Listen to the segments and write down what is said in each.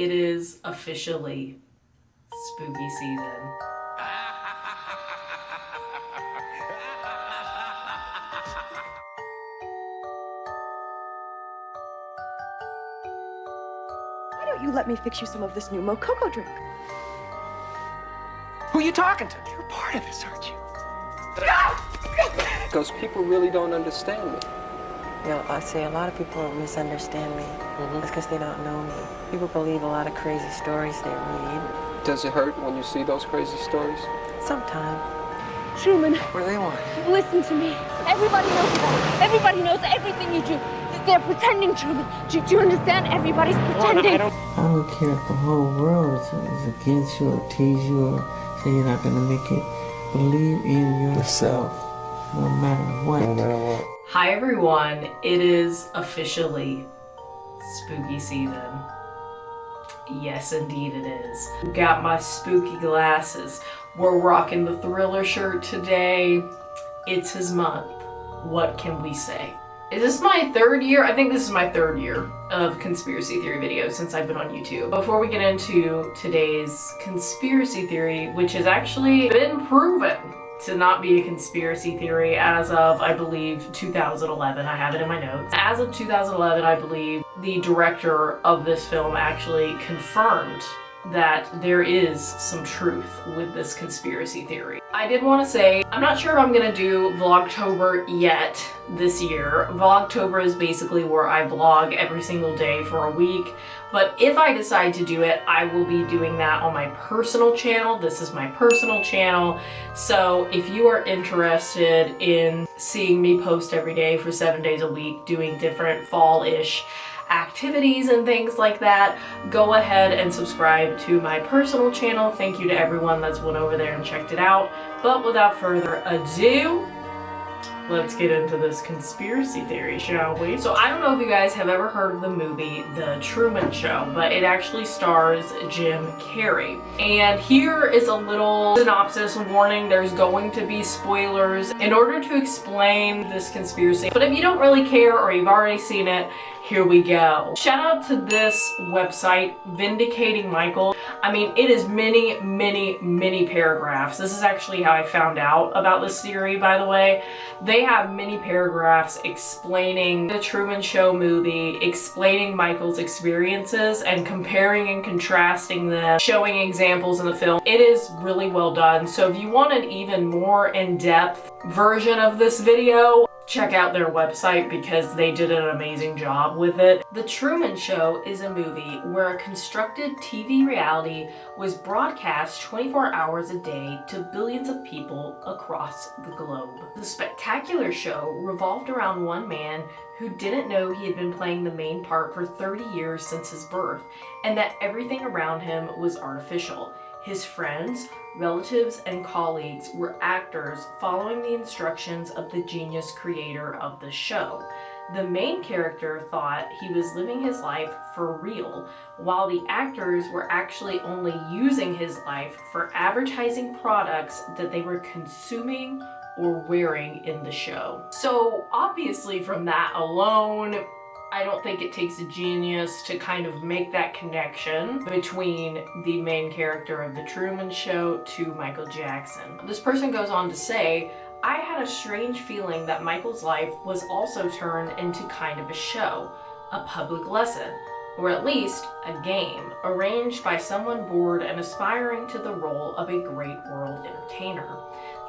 It is officially spooky season. Why don't you let me fix you some of this new Mococo drink? Who are you talking to? You're part of this, aren't you? Because people really don't understand me. You know, I say a lot of people misunderstand me. It's because they don't know me. People believe a lot of crazy stories they read. Does it hurt when you see those crazy stories? Sometimes. Truman, What do they want? listen to me. Everybody knows about it. Everybody knows everything you do. They're pretending, Truman. Do you understand? Everybody's pretending. I don't care if the whole world is against you or tease you or say you're not going to make it. Believe in yourself, no matter what. No matter what. Hi everyone, it is officially spooky season. Yes, indeed it is. Got my spooky glasses. We're rocking the Thriller shirt today. It's his month. What can we say? Is this my third year? I think this is my third year of conspiracy theory videos since I've been on YouTube. Before we get into today's conspiracy theory, which has actually been proven to not be a conspiracy theory as of, I believe, 2011. I have it in my notes. As of 2011, I believe the director of this film actually confirmed that there is some truth with this conspiracy theory. I did want to say, I'm not sure if I'm gonna do Vlogtober yet this year. Vlogtober is basically where I vlog every single day for a week, but if I decide to do it, I will be doing that on my personal channel. This is my personal channel, so if you are interested in seeing me post every day for 7 days a week, doing different fall-ish activities and things like that, go ahead and subscribe to my personal channel. Thank you to everyone that's went over there and checked it out. But without further ado, let's get into this conspiracy theory, shall we? So I don't know if you guys have ever heard of the movie The Truman Show, but it actually stars Jim Carrey. And here is a little synopsis warning. There's going to be spoilers in order to explain this conspiracy. But if you don't really care or you've already seen it, here we go. Shout out to this website, Vindicating Michael. I mean, it is many paragraphs. This is actually how I found out about this theory, by the way. They have many paragraphs explaining the Truman Show movie, explaining Michael's experiences and comparing and contrasting them, showing examples in the film. It is really well done. So if you want an even more in-depth version of this video, check out their website because they did an amazing job with it. The Truman Show is a movie where a constructed TV reality was broadcast 24 hours a day to billions of people across the globe. The spectacular show revolved around one man who didn't know he had been playing the main part for 30 years since his birth, and that everything around him was artificial. His friends, relatives, and colleagues were actors following the instructions of the genius creator of the show. The main character thought he was living his life for real, while the actors were actually only using his life for advertising products that they were consuming or wearing in the show. So obviously from that alone, I don't think it takes a genius to kind of make that connection between the main character of The Truman Show to Michael Jackson. This person goes on to say, I had a strange feeling that Michael's life was also turned into kind of a show, a public lesson, or at least a game, arranged by someone bored and aspiring to the role of a great world entertainer.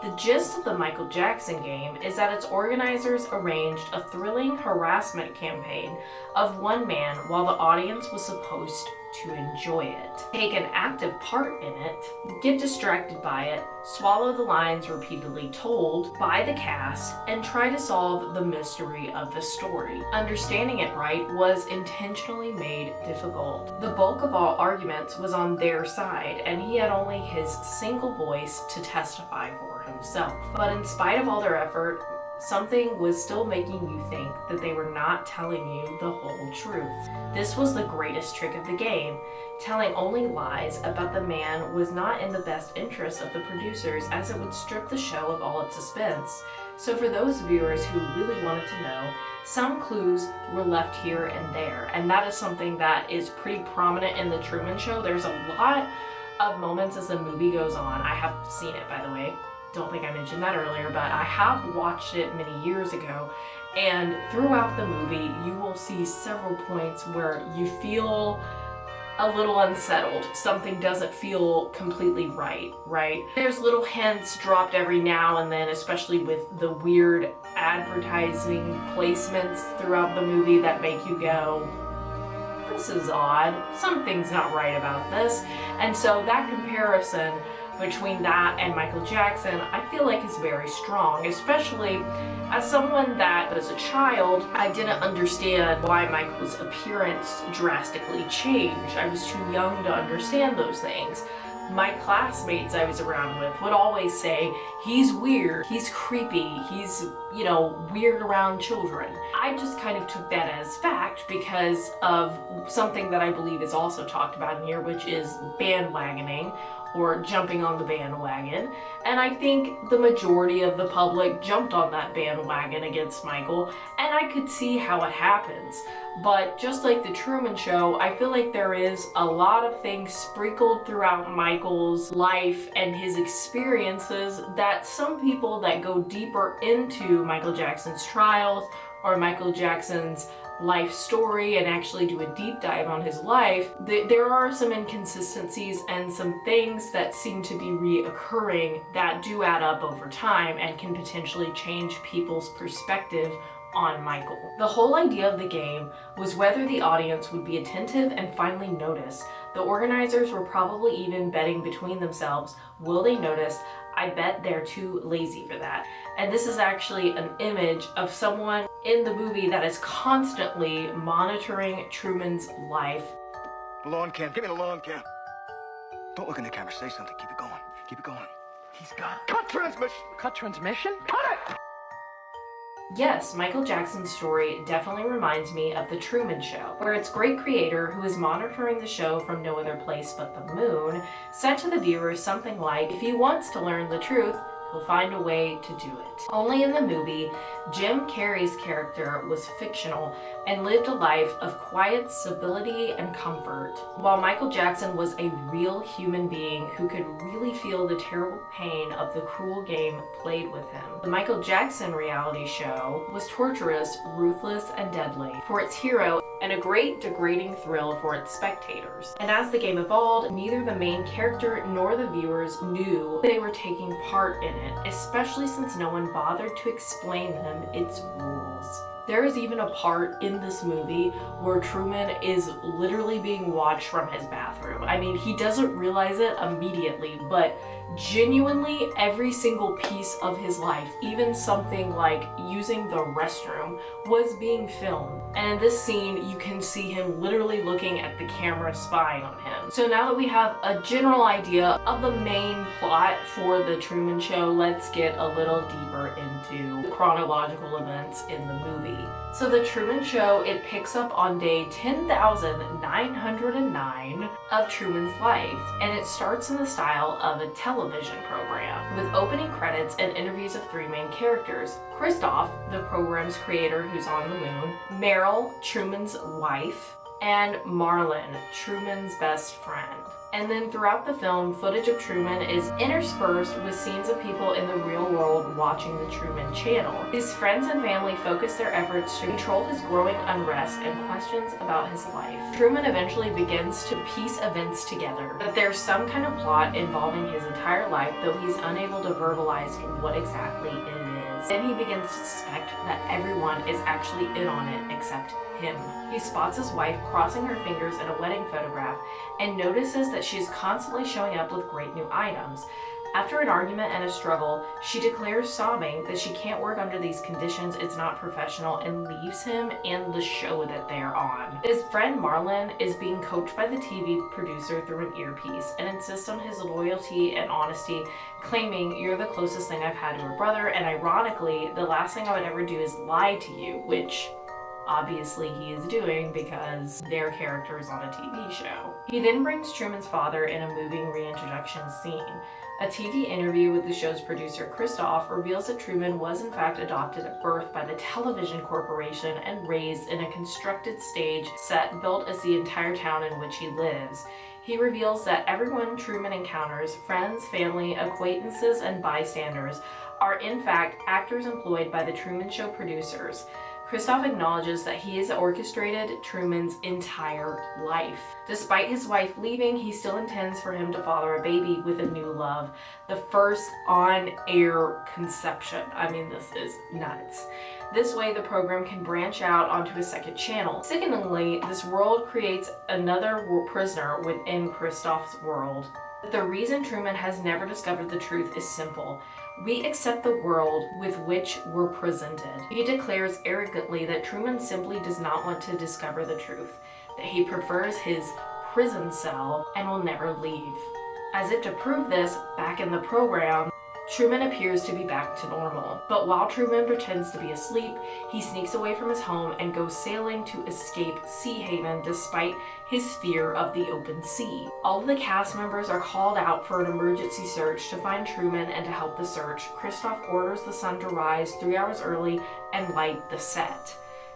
The gist of the Michael Jackson game is that its organizers arranged a thrilling harassment campaign of one man while the audience was supposed to enjoy it, take an active part in it, get distracted by it, swallow the lines repeatedly told by the cast, and try to solve the mystery of the story. Understanding it right was intentionally made difficult. The bulk of all arguments was on their side, and he had only his single voice to testify for himself. But in spite of all their effort, something was still making you think that they were not telling you the whole truth. This was the greatest trick of the game. Telling only lies about the man was not in the best interest of the producers, as it would strip the show of all its suspense. So for those viewers who really wanted to know, some clues were left here and there, and that is something that is pretty prominent in the Truman Show. There's a lot of moments as the movie goes on. I have seen it, by the way. Don't think I mentioned that earlier, but I have watched it many years ago, and throughout the movie you will see several points where you feel a little unsettled. Something doesn't feel completely right? There's little hints dropped every now and then, especially with the weird advertising placements throughout the movie that make you go, this is odd, something's not right about this. And so that comparison between that and Michael Jackson, I feel like is very strong, especially as someone that as a child, I didn't understand why Michael's appearance drastically changed. I was too young to understand those things. My classmates I was around with would always say, he's weird, he's creepy, he's, you know, weird around children. I just kind of took that as fact because of something that I believe is also talked about in here, which is bandwagoning, or jumping on the bandwagon. And I think the majority of the public jumped on that bandwagon against Michael, and I could see how it happens. But just like the Truman Show, I feel like there is a lot of things sprinkled throughout Michael's life and his experiences that some people that go deeper into Michael Jackson's trials or Michael Jackson's life story and actually do a deep dive on his life, there are some inconsistencies and some things that seem to be reoccurring that do add up over time and can potentially change people's perspective on Michael. The whole idea of the game was whether the audience would be attentive and finally notice. The organizers were probably even betting between themselves, will they notice? I bet they're too lazy for that. And this is actually an image of someone in the movie that is constantly monitoring Truman's life. The lawn cam. Give me the lawn cam. Don't look in the camera. Say something. Keep it going. Keep it going. He's gone. Cut transmission. Cut transmission? Cut it! Yes, Michael Jackson's story definitely reminds me of The Truman Show, where its great creator, who is monitoring the show from no other place but the moon, said to the viewers something like, if he wants to learn the truth, he'll find a way to do it. Only in the movie, Jim Carrey's character was fictional and lived a life of quiet stability and comfort, while Michael Jackson was a real human being who could really feel the terrible pain of the cruel game played with him. The Michael Jackson reality show was torturous, ruthless, and deadly for its hero, and a great degrading thrill for its spectators. And as the game evolved, neither the main character nor the viewers knew they were taking part in it, especially since no one bothered to explain them its rules. There is even a part in this movie where Truman is literally being watched from his bathroom. I mean, he doesn't realize it immediately, but genuinely every single piece of his life, even something like using the restroom, was being filmed. And in this scene, you can see him literally looking at the camera, spying on him. So now that we have a general idea of the main plot for the Truman Show, let's get a little deeper into chronological events in the movie. So the Truman Show, it picks up on day 10,909 of Truman's life, and it starts in the style of a television program, with opening credits and interviews of three main characters: Christoph, the program's creator who's on the moon, Meryl, Truman's wife, and Marlon, Truman's best friend. And then throughout the film, footage of Truman is interspersed with scenes of people in the real world watching the Truman Channel. His friends and family focus their efforts to control his growing unrest and questions about his life. Truman eventually begins to piece events together, that there's some kind of plot involving his entire life, though he's unable to verbalize what exactly it is. Then he begins to suspect that everyone is actually in on it except him. He spots his wife crossing her fingers in a wedding photograph and notices that she is constantly showing up with great new items. After an argument and a struggle, she declares sobbing that she can't work under these conditions, it's not professional, and leaves him and the show that they're on. His friend Marlon is being coached by the TV producer through an earpiece and insists on his loyalty and honesty, claiming, "You're the closest thing I've had to a brother, and ironically, the last thing I would ever do is lie to you," which obviously he is doing because their character is on a TV show. He then brings Truman's father in a moving reintroduction scene. A TV interview with the show's producer, Christof, reveals that Truman was in fact adopted at birth by the television corporation and raised in a constructed stage set built as the entire town in which he lives. He reveals that everyone Truman encounters, friends, family, acquaintances, and bystanders, are in fact actors employed by the Truman Show producers. Christof acknowledges that he has orchestrated Truman's entire life. Despite his wife leaving, he still intends for him to father a baby with a new love. The first on-air conception. I mean, this is nuts. This way, the program can branch out onto a second channel. Sickeningly, this world creates another prisoner within Christof's world. The reason Truman has never discovered the truth is simple. We accept the world with which we're presented. He declares arrogantly that Truman simply does not want to discover the truth, that he prefers his prison cell and will never leave. As if to prove this, back in the program, Truman appears to be back to normal. But while Truman pretends to be asleep, he sneaks away from his home and goes sailing to escape Sea Haven despite his fear of the open sea. All of the cast members are called out for an emergency search to find Truman, and to help the search, Christof orders the sun to rise 3 hours early and light the set.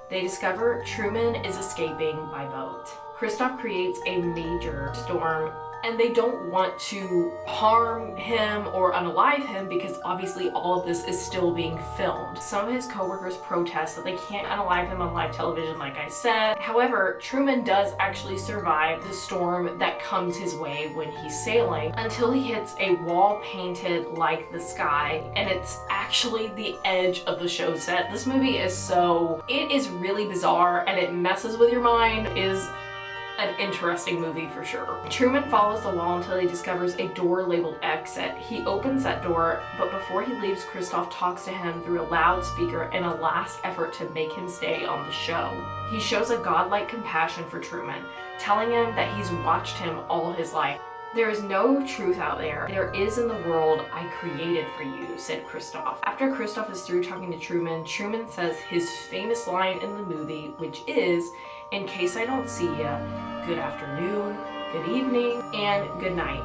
They discover Truman is escaping by boat. Christof creates a major storm, and they don't want to harm him or unalive him because obviously all of this is still being filmed. Some of his coworkers protest that they can't unalive him on live television, like I said. However, Truman does actually survive the storm that comes his way when he's sailing until he hits a wall painted like the sky, and it's actually the edge of the show set. This movie is it is really bizarre and it messes with your mind. It is an interesting movie for sure. Truman follows the wall until he discovers a door labeled exit. He opens that door, but before he leaves, Christof talks to him through a loudspeaker in a last effort to make him stay on the show. He shows a godlike compassion for Truman, telling him that he's watched him all his life. There is no truth out there. There is in the world I created for you, said Christof. After Christof is through talking to Truman, Truman says his famous line in the movie, which is, "In case I don't see ya, good afternoon, good evening, and good night."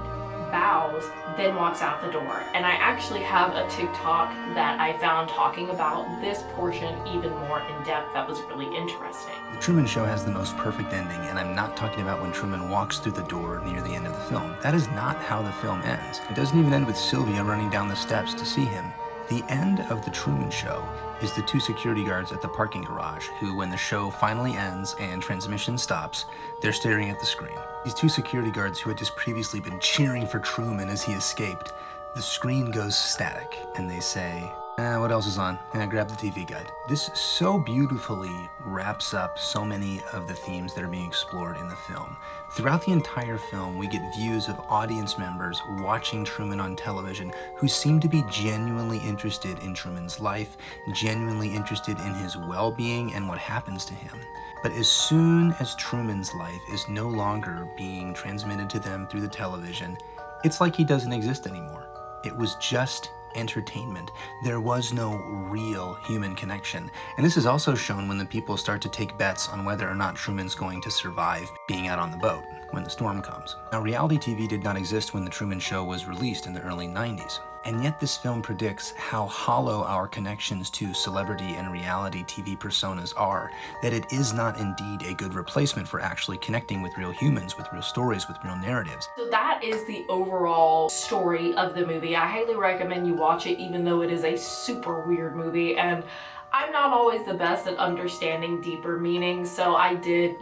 Bows, then walks out the door. And I actually have a TikTok that I found talking about this portion even more in depth that was really interesting. The Truman Show has the most perfect ending, and I'm not talking about when Truman walks through the door near the end of the film. That is not how the film ends. It doesn't even end with Sylvia running down the steps to see him. The end of the Truman Show is the two security guards at the parking garage who, when the show finally ends and transmission stops, they're staring at the screen. These two security guards who had just previously been cheering for Truman as he escaped, the screen goes static and they say, what else is on? Grab the TV guide. This so beautifully wraps up so many of the themes that are being explored in the film. Throughout the entire film, we get views of audience members watching Truman on television who seem to be genuinely interested in Truman's life, genuinely interested in his well-being and what happens to him. But as soon as Truman's life is no longer being transmitted to them through the television, it's like he doesn't exist anymore. It was just entertainment. There was no real human connection. And this is also shown when the people start to take bets on whether or not Truman's going to survive being out on the boat when the storm comes. Now, reality TV did not exist when The Truman Show was released in the early 90s. And yet this film predicts how hollow our connections to celebrity and reality TV personas are, that it is not indeed a good replacement for actually connecting with real humans, with real stories, with real narratives. So that is the overall story of the movie. I highly recommend you watch it, even though it is a super weird movie, and I'm not always the best at understanding deeper meanings, so I did,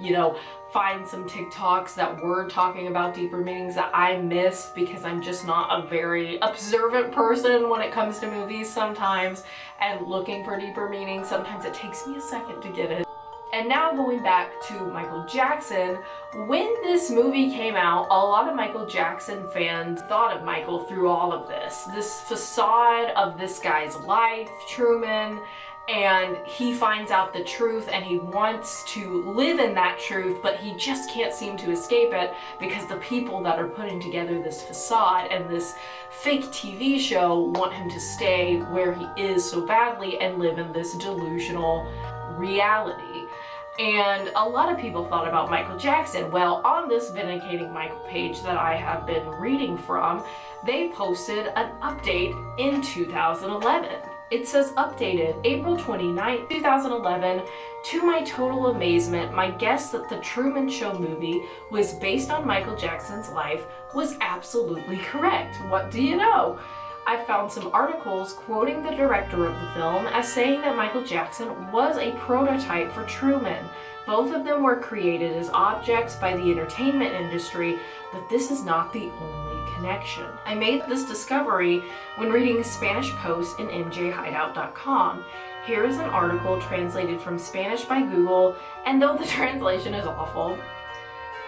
find some TikToks that were talking about deeper meanings that I missed because I'm just not a very observant person when it comes to movies sometimes, and looking for deeper meanings, sometimes it takes me a second to get it. And now going back to Michael Jackson, when this movie came out, a lot of Michael Jackson fans thought of Michael through all of this facade of this guy's life, Truman, and he finds out the truth and he wants to live in that truth, but he just can't seem to escape it because the people that are putting together this facade and this fake TV show want him to stay where he is so badly and live in this delusional reality. And a lot of people thought about Michael Jackson. Well, on this Vindicating Michael page that I have been reading from, they posted an update in 2011. It says, updated April 29, 2011. To my total amazement, my guess that the Truman Show movie was based on Michael Jackson's life was absolutely correct. What do you know? I found some articles quoting the director of the film as saying that Michael Jackson was a prototype for Truman. Both of them were created as objects by the entertainment industry, but this is not the only connection. I made this discovery when reading Spanish posts in mjhideout.com. Here is an article translated from Spanish by Google, and though the translation is awful,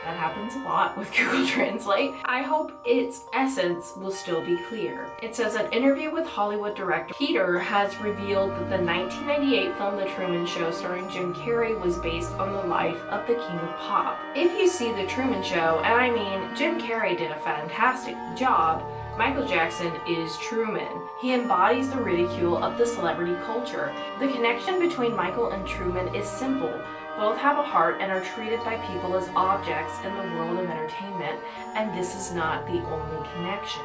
that happens a lot with Google Translate, I hope its essence will still be clear. It says, an interview with Hollywood director Peter has revealed that the 1998 film The Truman Show starring Jim Carrey was based on the life of the King of Pop. If you see The Truman Show, and I mean Jim Carrey did a fantastic job, Michael Jackson is Truman. He embodies the ridicule of the celebrity culture. The connection between Michael and Truman is simple. Both have a heart and are treated by people as objects in the world of entertainment, and this is not the only connection.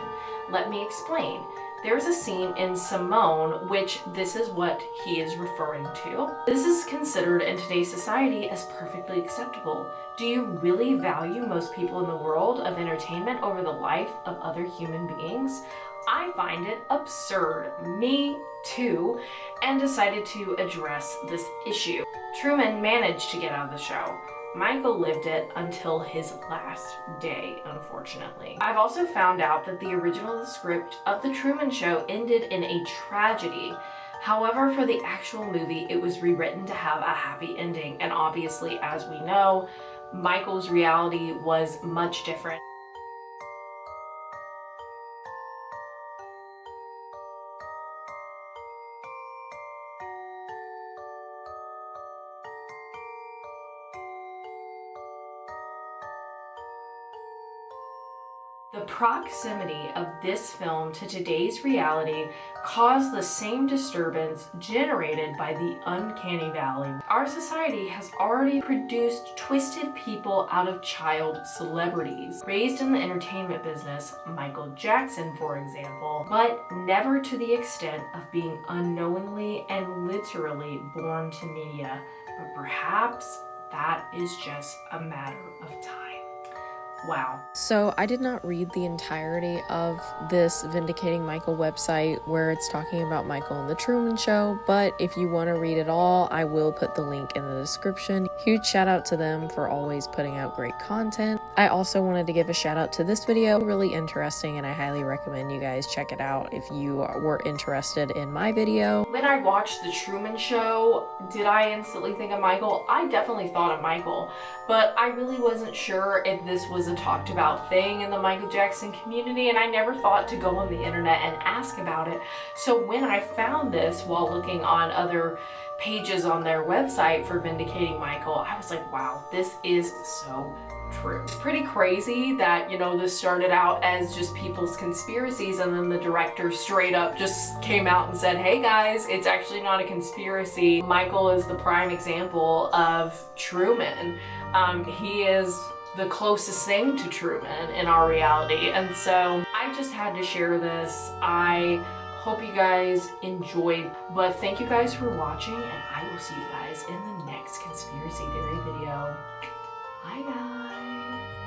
Let me explain. There's a scene in Simone, which this is what he is referring to. This is considered in today's society as perfectly acceptable. Do you really value most people in the world of entertainment over the life of other human beings? I find it absurd. Me too, and decided to address this issue. Truman managed to get out of the show. Michael lived it until his last day, unfortunately. I've also found out that the original script of The Truman Show ended in a tragedy. However, for the actual movie, it was rewritten to have a happy ending, and obviously, as we know, Michael's reality was much different. The proximity of this film to today's reality caused the same disturbance generated by the uncanny valley. Our society has already produced twisted people out of child celebrities, raised in the entertainment business, Michael Jackson for example, but never to the extent of being unknowingly and literally born to media. But perhaps that is just a matter of time. Wow. So I did not read the entirety of this Vindicating Michael website where it's talking about Michael and the Truman Show, but if you want to read it all, I will put the link in the description. Huge shout out to them for always putting out great content. I also wanted to give a shout out to this video, really interesting, and I highly recommend you guys check it out if you were interested in my video. When I watched The Truman Show, did I instantly think of Michael? I definitely thought of Michael, but I really wasn't sure if this was a talked about thing in the Michael Jackson community, and I never thought to go on the internet and ask about it. So when I found this while looking on other pages on their website for Vindicating Michael, I was like, wow, this is so true. It's pretty crazy that, you know, this started out as just people's conspiracies, and then the director straight up just came out and said, hey guys, it's actually not a conspiracy. Michael is the prime example of Truman. He is the closest thing to Truman in our reality, and so I just had to share this. I hope you guys enjoyed, but thank you guys for watching, and I will see you guys in the next conspiracy theory video. Bye guys.